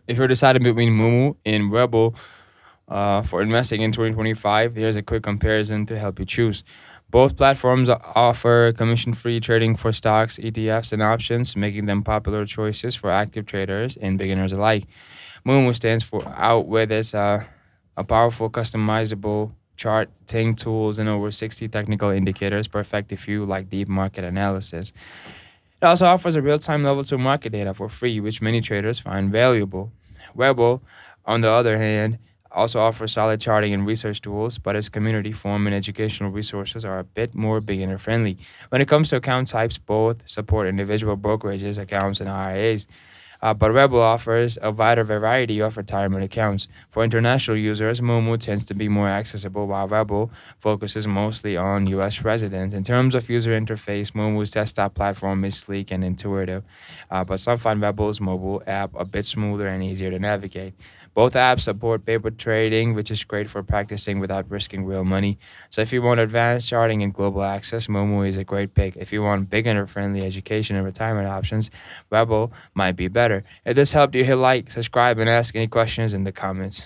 If you're deciding between Moomoo and Webull for investing in 2025, here's a quick comparison to help you choose. Both platforms offer commission free trading for stocks, ETFs, and options, making them popular choices for active traders and beginners alike. Moomoo stands for out with its a powerful customizable charting tools and over 60 technical indicators perfect if you like deep market analysis. It also offers a real-time level 2 market data for free, which many traders find valuable. Webull, on the other hand, also offers solid charting and research tools, but its community forum and educational resources are a bit more beginner friendly. When it comes to account types, both support individual brokerages, accounts, and IRAs. But Rebel offers a wider variety of retirement accounts. For international users, Moomoo tends to be more accessible, while Rebel focuses mostly on US residents. In terms of user interface, Moomoo's desktop platform is sleek and intuitive, but some find Rebel's mobile app a bit smoother and easier to navigate. Both apps support paper trading, which is great for practicing without risking real money. So if you want advanced charting and global access, Moomoo is a great pick. If you want beginner-friendly education and retirement options, Rebel might be better. If this helped you, hit like, subscribe, and ask any questions in the comments.